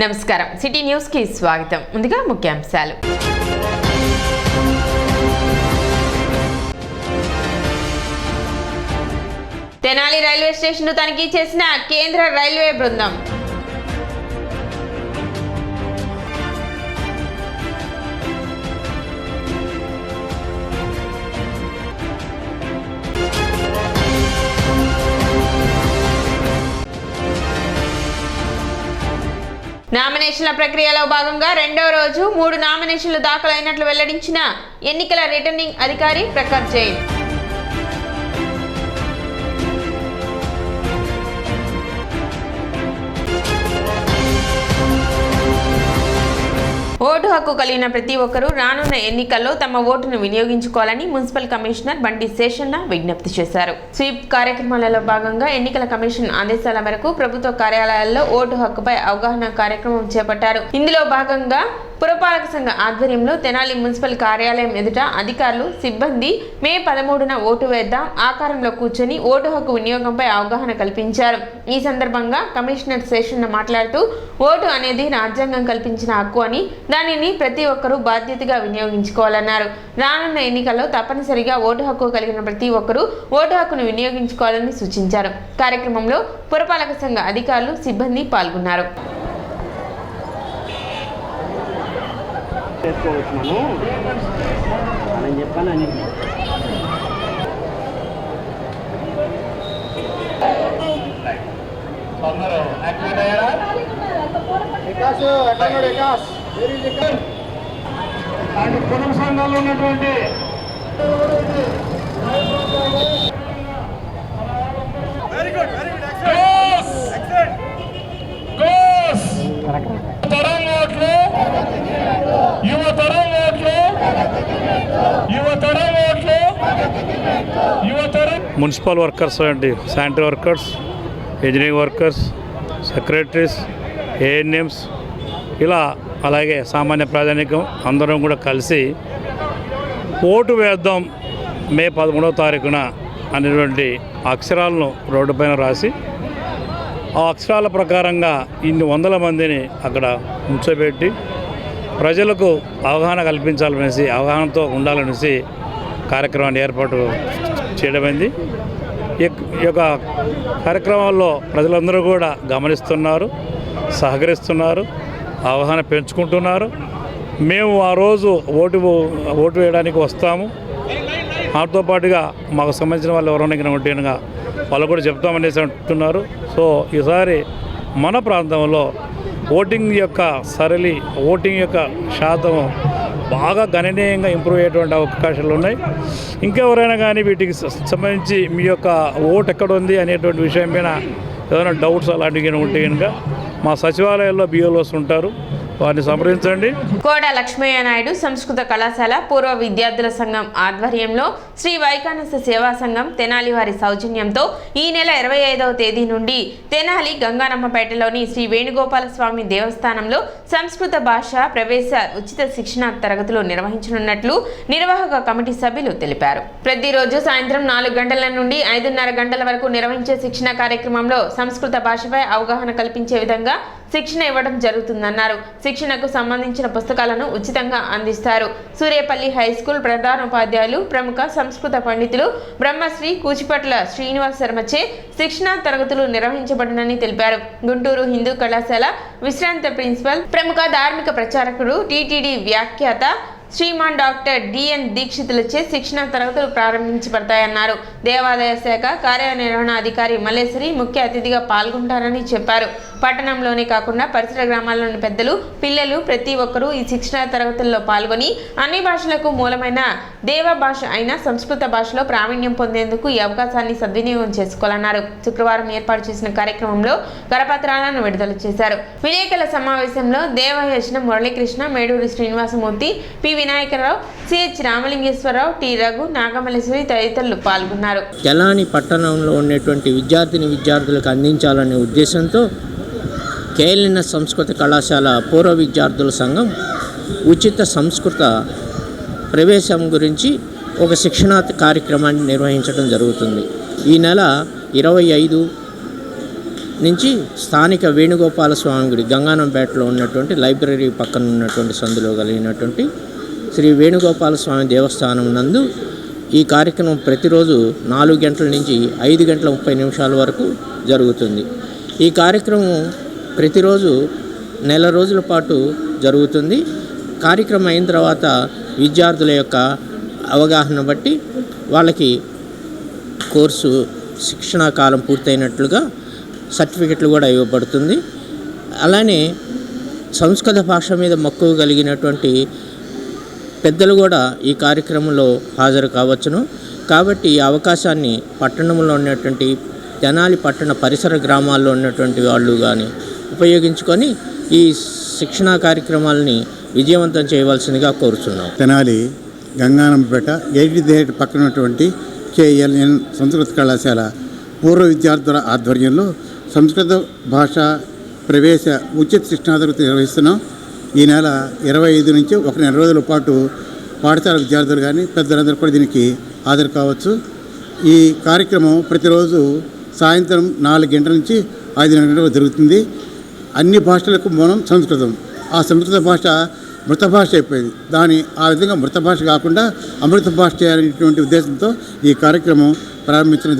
నమస్కారం city news కి స్వాగతం. ముందుగా ముఖ్యాంశాలు. తెనాలి రైల్వే స్టేషన్ తనిఖీ చేసిన కేంద్ర రైల్వే బృందం. నామినేషన్ల ప్రక్రియలో భాగంగా రెండో రోజు 3 నామినేషన్లు దాఖలైనట్లు వెల్లడించిన ఎన్నికల రిటర్నింగ్ అధికారి ప్రఖర్ జైన్. ఓటు హక్కు కలిగిన ప్రతి ఒక్కరూ రానున్న ఎన్నికల్లో తమ ఓటును వినియోగించుకోవాలని మున్సిపల్ కమిషనర్ బండి శేషన్న విజ్ఞప్తి చేశారు. స్వీప్ కార్యక్రమాలలో భాగంగా ఎన్నికల కమిషన్ ఆదేశాల మేరకు ప్రభుత్వ కార్యాలయాల్లో ఓటు హక్కుపై అవగాహన కార్యక్రమం చేపట్టారు. ఇందులో భాగంగా పురపాలక సంఘ ఆధ్వర్యంలో తెనాలి మున్సిపల్ కార్యాలయం ఎదుట అధికారులు సిబ్బంది మే 13న ఓటు వేద్దాం ఆకారంలో కూర్చొని ఓటు హక్కు వినియోగంపై అవగాహన కల్పించారు. ఈ సందర్భంగా కమిషనర్ శేషన్న మాట్లాడుతూ ఓటు అనేది రాజ్యాంగం కల్పించిన హక్కు అని దానిని ప్రతి ఒక్కరూ బాధ్యతగా వినియోగించుకోవాలన్నారు. రానున్న ఎన్నికల్లో తప్పనిసరిగా ఓటు హక్కు కలిగిన ప్రతి ఒక్కరూ ఓటు హక్కును వినియోగించుకోవాలని సూచించారు. కార్యక్రమంలో పురపాలక సంఘ అధికారులు సిబ్బంది పాల్గొన్నారు. పొలం సంఘాల్లో ఉన్నటువంటి మున్సిపల్ వర్కర్స్ అండి, sanitary workers, engineering workers, secretaries, ANMs, ఇలా అలాగే సామాన్య ప్రజానీకం అందరం కూడా కలిసి ఓటు వేద్దాం మే 13వ తారీఖున అనేటువంటి అక్షరాలను రోడ్డుపైన రాసి ఆ అక్షరాల ప్రకారంగా ఇన్ని వందల మందిని అక్కడ ఉంచబెట్టి ప్రజలకు అవగాహన కల్పించాలనేసి, అవగాహనతో ఉండాలనేసి కార్యక్రమాన్ని ఏర్పాటు చేయడమైంది. ఈ యొక్క కార్యక్రమాల్లో ప్రజలందరూ కూడా గమనిస్తున్నారు, సహకరిస్తున్నారు, అవగాహన పెంచుకుంటున్నారు. మేము ఆ రోజు ఓటు వేయడానికి వస్తాము, మాతో పాటుగా మాకు సంబంధించిన వాళ్ళు ఎవరైనా ఉంటేనుగా వాళ్ళు కూడా చెప్తామనేసి అంటున్నారు. సో ఈసారి మన ప్రాంతంలో ఓటింగ్ యొక్క ఓటింగ్ యొక్క శాతం బాగా గణనీయంగా ఇంప్రూవ్ అయ్యేటువంటి అవకాశాలు ఉన్నాయి. ఇంకెవరైనా కానీ వీటికి సంబంధించి మీ యొక్క ఓటు ఎక్కడ ఉంది అనేటువంటి విషయం పైన ఏదైనా డౌట్స్ అలాంటివి ఉంటే కనుక మా సచివాలయాల్లో బిఎల్ఓస్ ఉంటారు, వారిని సంప్రదించండి. కోడ లక్ష్మయ్య నాయుడు సంస్కృత కళాశాల పూర్వ విద్యార్థుల సంఘం ఆధ్వర్యంలో శ్రీ వైకానస సేవా సంఘం తెనాలి వారి సౌజన్యంతో ఈ నెల 25వ తేదీ నుండి తెనాలి గంగానమ్మపేటలోని శ్రీ వేణుగోపాల స్వామి దేవస్థానంలో సంస్కృత భాష ప్రవేశ ఉచిత శిక్షణ తరగతులు నిర్వహించనున్నట్లు నిర్వాహక కమిటీ సభ్యులు తెలిపారు. ప్రతిరోజు సాయంత్రం 4 గంటల నుండి 5:30 గంటల వరకు నిర్వహించే శిక్షణ కార్యక్రమంలో సంస్కృత భాషపై అవగాహన కల్పించే విధంగా శిక్షణ ఇవ్వడం జరుగుతుందన్నారు. శిక్షణకు సంబంధించిన పుస్తకాలను ఉచితంగా అందిస్తారు. సూర్యపల్లి హై స్కూల్ ప్రధానోపాధ్యాయులు ప్రముఖ సంస్కృత పండితులు బ్రహ్మశ్రీ కూచిపట్ల శ్రీనివాస్ శర్మచే శిక్షణ తరగతులు నిర్వహించబడినని తెలిపారు. గుంటూరు హిందూ కళాశాల విశ్రాంత ప్రిన్సిపల్ ప్రముఖ ధార్మిక ప్రచారకుడు టీటీడీ వ్యాఖ్యాత శ్రీమాన్ డాక్టర్ డిఎన్ దీక్షితులచే శిక్షణ తరగతులు ప్రారంభించబడతాయన్నారు. దేవాదాయ శాఖ కార్యనిర్వహణాధికారి మల్లేశ్వరి ముఖ్య అతిథిగా పాల్గొంటారని చెప్పారు. పట్టణంలోనే కాకుండా పరిసర గ్రామాల్లోని పెద్దలు, పిల్లలు ప్రతి ఒక్కరూ ఈ శిక్షణ తరగతుల్లో పాల్గొని అన్ని భాషలకు మూలమైన దేవ భాష అయిన సంస్కృత భాషలో ప్రావీణ్యం పొందేందుకు ఈ అవకాశాన్ని సద్వినియోగం చేసుకోవాలన్నారు. శుక్రవారం ఏర్పాటు చేసిన కార్యక్రమంలో కరపత్రాలను విడుదల చేశారు. విలేకరుల సమావేశంలో Devayajana Muralikrishna, Meduri Srinivasamurthy, P Vinayakarao, CH Ramalingeswararao, T Raghu, Nagamalleswari తదితరులు పాల్గొన్నారు. తెనాలి పట్టణంలో ఉన్నటువంటి విద్యార్థులకు అందించాలనే ఉద్దేశంతో కేఎల్ఎన్ఎస్ సంస్కృత కళాశాల పూర్వ విద్యార్థుల సంఘం ఉచిత సంస్కృత ప్రవేశం గురించి ఒక శిక్షణా కార్యక్రమాన్ని నిర్వహించడం జరుగుతుంది. ఈ నెల 25, నుంచి స్థానిక వేణుగోపాల స్వామి గుడి గంగానంపేటలో ఉన్నటువంటి లైబ్రరీ పక్కన ఉన్నటువంటి సందులో కలిగినటువంటి శ్రీ వేణుగోపాల స్వామి దేవస్థానం నందు ఈ కార్యక్రమం ప్రతిరోజు 4 గంటల నుంచి 5 గంటల 30 నిమిషాల వరకు జరుగుతుంది. ఈ కార్యక్రమం ప్రతిరోజు నెల రోజుల పాటు జరుగుతుంది. కార్యక్రమం అయిన తర్వాత విద్యార్థుల యొక్క అవగాహన బట్టి వాళ్ళకి కోర్సు శిక్షణా కాలం పూర్తయినట్లుగా సర్టిఫికెట్లు కూడా ఇవ్వబడుతుంది. అలానే సంస్కృత భాష మీద మక్కువ కలిగినటువంటి పెద్దలు కూడా ఈ కార్యక్రమంలో హాజరు కావచ్చును. కాబట్టి ఈ అవకాశాన్ని పట్టణంలో ఉన్నటువంటి తెనాలి పట్టణ పరిసర గ్రామాల్లో ఉన్నటువంటి వాళ్ళు కానీ ఉపయోగించుకొని ఈ శిక్షణా కార్యక్రమాలని విజయవంతం చేయవలసిందిగా కోరుతున్నాం. తెనాలి గంగానంపేట 8 పక్కన ఉన్నటువంటి KLN సంస్కృత కళాశాల పూర్వ విద్యార్థుల ఆధ్వర్యంలో సంస్కృత భాష ప్రవేశ ఉచిత శిక్షణా తరగతి నిర్వహిస్తున్నాం. ఈ నెల 25 నుంచి 1 నెల రోజుల పాటు పాఠశాల విద్యార్థులు కానీ పెద్దలందరూ కూడా దీనికి హాజరు కావచ్చు. ఈ కార్యక్రమం ప్రతిరోజు సాయంత్రం 4 గంటల నుంచి 5 గంటలకు జరుగుతుంది. అన్ని భాషలకు మూలం సంస్కృతం. ఆ సంస్కృత భాష మృత భాష అయిపోయింది. ఆ విధంగా మృత భాష కాకుండా అమృత భాష చేయాలనేటువంటి ఉద్దేశంతో ఈ కార్యక్రమం ప్రారంభించడం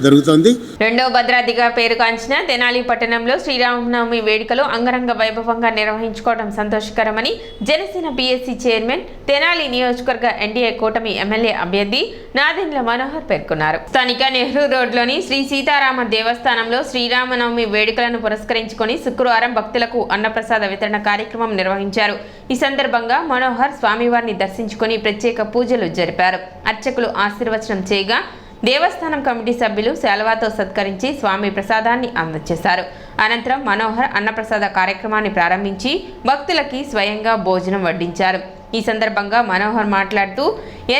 జరుగుతోంది. రెండవ భద్రాద్రిగా పేరుగాంచిన తెనాలి పట్టణంలో శ్రీరామనవమి వేడుకలు అంగరంగ వైభవంగా నిర్వహించుకోవడం సంతోషకరమని జనసేన PSC చైర్మన్, తెనాలి నియోజకవర్గ NDA కూటమి ఎమ్మెల్యే అభ్యర్థి నాదెండ్ల మనోహర్ పేర్కొన్నారు. స్థానిక నెహ్రూ రోడ్లోని శ్రీ సీతారామ దేవస్థానంలో శ్రీరామనవమి వేడుకలను పురస్కరించుకొని శుక్రవారం భక్తులకు అన్నప్రసాద వితరణ కార్యక్రమం నిర్వహించారు. ఈ సందర్భంగా మనోహర్ స్వామివారిని దర్శించుకొని ప్రత్యేక పూజలు జరిపారు. అర్చకులు ఆశీర్వచనం చేయగా దేవస్థానం కమిటీ సభ్యులు శాలువాతో సత్కరించి స్వామి ప్రసాదాన్ని అందజేశారు. అనంతరం మనోహర్ అన్నప్రసాద కార్యక్రమాన్ని ప్రారంభించి భక్తులకి స్వయంగా భోజనం వడ్డించారు. ఈ సందర్భంగా మనోహర్ మాట్లాడుతూ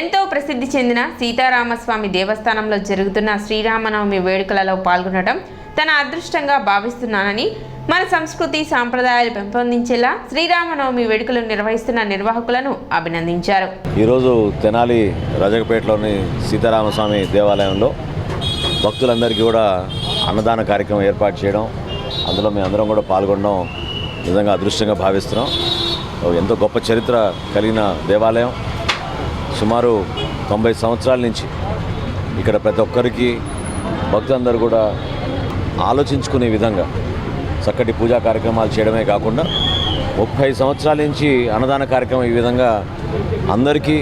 ఎంతో ప్రసిద్ధి చెందిన సీతారామస్వామి దేవస్థానంలో జరుగుతున్న శ్రీరామనవమి వేడుకలలో పాల్గొనడం తన అదృష్టంగా భావిస్తున్నానని, మన సంస్కృతి సాంప్రదాయాలు పెంపొందించేలా శ్రీరామనవమి వేడుకలు నిర్వహిస్తున్న నిర్వాహకులను అభినందించారు. ఈరోజు తెనాలి రాజకపేటలోని సీతారామస్వామి దేవాలయంలో భక్తులందరికీ కూడా అన్నదాన కార్యక్రమం ఏర్పాటు చేయడం, అందులో మేము అందరం కూడా పాల్గొనడం నిజంగా అదృష్టంగా భావిస్తున్నాం. ఎంతో గొప్ప చరిత్ర కలిగిన దేవాలయం. సుమారు 90 సంవత్సరాల నుంచి ఇక్కడ ప్రతి ఒక్కరికి భక్తులందరూ కూడా ఆలోచించుకునే విధంగా చక్కటి పూజా కార్యక్రమాలు చేయడమే కాకుండా 30 సంవత్సరాల నుంచి అన్నదాన కార్యక్రమం ఈ విధంగా అందరికీ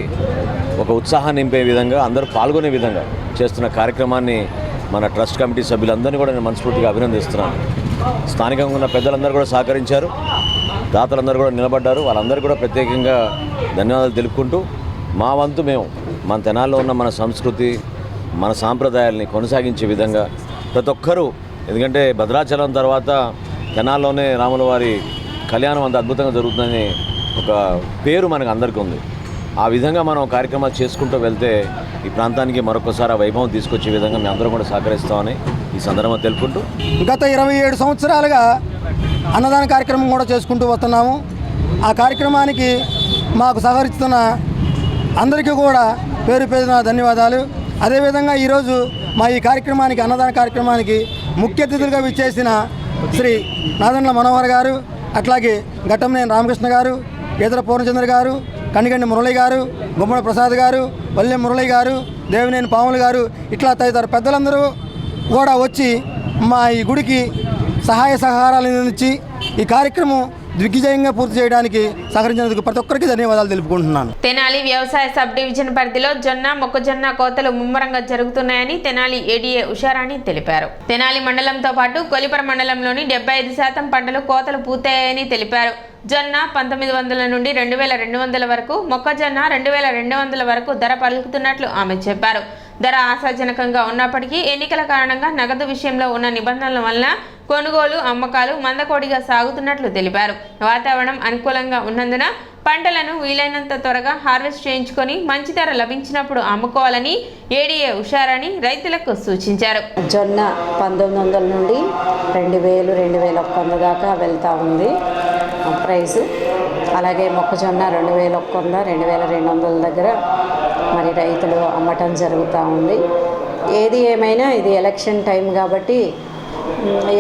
ఒక ఉత్సాహాన్ని నింపే విధంగా, అందరూ పాల్గొనే విధంగా చేస్తున్న కార్యక్రమాన్ని మన ట్రస్ట్ కమిటీ సభ్యులందరినీ కూడా నేను మనస్ఫూర్తిగా అభినందిస్తున్నాను. స్థానికంగా ఉన్న పెద్దలందరూ కూడా సహకరించారు, దాతలందరూ కూడా నిలబడ్డారు. వాళ్ళందరూ కూడా ప్రత్యేకంగా ధన్యవాదాలు తెలుపుకుంటూ మా వంతు మేము మన తెనాల్లో ఉన్న మన సంస్కృతి, మన సాంప్రదాయాల్ని కొనసాగించే విధంగా ప్రతి ఒక్కరూ, ఎందుకంటే భద్రాచలం తర్వాత తెనాల్లోనే రాముల వారి కళ్యాణం అంత అద్భుతంగా జరుగుతుందని ఒక పేరు మనకు అందరికీ ఉంది. ఆ విధంగా మనం కార్యక్రమాలు చేసుకుంటూ వెళ్తే ఈ ప్రాంతానికి మరొకసారి వైభవం తీసుకొచ్చే విధంగా మేము అందరం కూడా సహకరిస్తామని ఈ సందర్భంగా తెలుపుకుంటూ, గత 27 సంవత్సరాలుగా అన్నదాన కార్యక్రమం కూడా చేసుకుంటూ వస్తున్నాము. ఆ కార్యక్రమానికి మాకు సహకరిస్తున్న అందరికీ కూడా పేరు పేరున ధన్యవాదాలు. అదేవిధంగా ఈరోజు మా ఈ కార్యక్రమానికి, అన్నదాన కార్యక్రమానికి ముఖ్య అతిథులుగా విచ్చేసిన శ్రీ నాదెండ్ల మనోహర్ గారు, అట్లాగే ఘట్టంనేని రామకృష్ణ గారు, ఈదర పూర్ణచంద్ర గారు, కనిగండి మురళి గారు, గుమ్మడి ప్రసాద్ గారు, వల్లె మురళి గారు, దేవినేని పాములు గారు, ఇట్లా తదితర పెద్దలందరూ కూడా వచ్చి మా ఈ గుడికి సహాయ సహకారాలు అందించి ఈ కార్యక్రమం దిగ్విజయంగా పూర్తి చేయడానికి సహకరించినందుకు ప్రతి ఒక్కరికి ధన్యవాదాలు తెలుపుకుంటున్నాను. తెనాలి వ్యవసాయ సబ్ డివిజన్ పరిధిలో జొన్న, మొక్కజొన్న కోతలు ముమ్మరంగా జరుగుతున్నాయని తెనాలి ADA ఉషారాణి తెలిపారు. తెనాలి మండలంతో పాటు కొలిపర మండలంలోని 75% పంటలు కోతలు పూర్తయ్యాయని తెలిపారు. జొన్న 1900 నుండి 2200 వరకు, మొక్కజొన్న 2200 వరకు ధర పలుకుతున్నట్లు ఆమె చెప్పారు. ధర ఆశాజనకంగా ఉన్నప్పటికీ ఎన్నికల కారణంగా నగదు విషయంలో ఉన్న నిబంధనల వలన కొనుగోలు, అమ్మకాలు మందకోడిగా సాగుతున్నట్లు తెలిపారు. వాతావరణం అనుకూలంగా ఉన్నందున పంటలను వీలైనంత త్వరగా హార్వెస్ట్ చేయించుకొని మంచి ధర లభించినప్పుడు అమ్ముకోవాలని ADA ఉషారాణి రైతులకు సూచించారు. జొన్న 1900 నుండి 2000, 2100 దాకా వెళ్తూ ఉంది ప్రైస్. అలాగే మొక్కజొన్న 2100, 2200 దగ్గర మరి రైతులు అమ్మటం జరుగుతూ ఉంది. ఏది ఏమైనా ఇది ఎలక్షన్ టైం కాబట్టి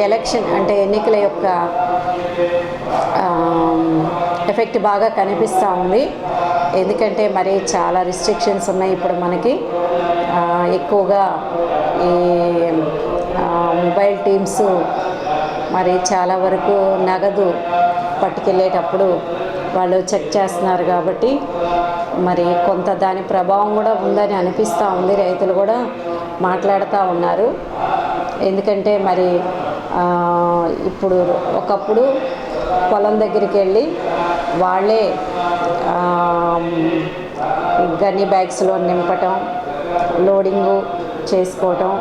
ఎలక్షన్ అంటే ఎన్నికల యొక్క ఎఫెక్ట్ బాగా కనిపిస్తూ ఉంది. ఎందుకంటే మరి చాలా రిస్ట్రిక్షన్స్ ఉన్నాయి ఇప్పుడు మనకి. ఎక్కువగా ఈ మొబైల్ టీమ్స్ మరి చాలా వరకు నగదు పట్టుకెళ్ళేటప్పుడు వాళ్ళు చెక్ చేస్తున్నారు కాబట్టి మరి కొంత దాని ప్రభావం కూడా ఉందని అనిపిస్తూ ఉంది. రైతులు కూడా మాట్లాడుతూ ఉన్నారు. ఎందుకంటే మరి ఇప్పుడు ఒకప్పుడు పొలం దగ్గరికి వెళ్ళి వాళ్ళే గన్ని బ్యాగ్స్లో నింపటం, లోడింగు చేసుకోవటం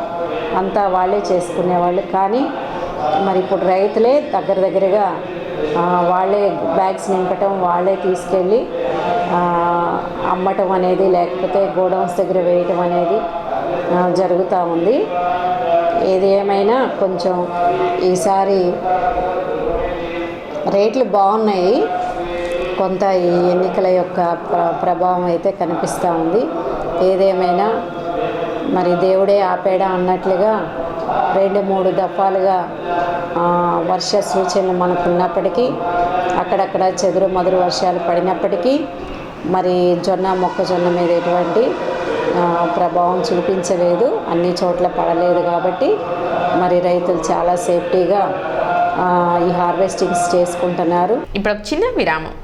అంతా వాళ్ళే చేసుకునేవాళ్ళు. కానీ మరి ఇప్పుడు రైతులే దగ్గరగా వాళ్ళే బ్యాగ్స్ నింపటం, వాళ్ళే తీసుకెళ్ళి అమ్మటం అనేది, లేకపోతే గోడౌన్స్ దగ్గర వేయటం అనేది జరుగుతూ ఉంది. ఏది ఏమైనా కొంచెం ఈసారి రేట్లు బాగున్నాయి. కొంత ఈ ఎన్నికల యొక్క ప్రభావం అయితే కనిపిస్తూ ఉంది. ఏదేమైనా మరి దేవుడే ఆపేడా అన్నట్లుగా 2-3 దఫాలుగా వర్ష సూచనలు మనకు ఉన్నప్పటికీ, అక్కడక్కడ చెదురు మదురు వర్షాలు పడినప్పటికీ మరి మొక్కజొన్న మీద ఎటువంటి ప్రభావం చూపించలేదు. అన్ని చోట్ల పడలేదు కాబట్టి మరి రైతులు చాలా సేఫ్టీగా ఈ హార్వెస్టింగ్స్ చేసుకుంటున్నారు. ఇప్పుడు ఒక చిన్న విరామం.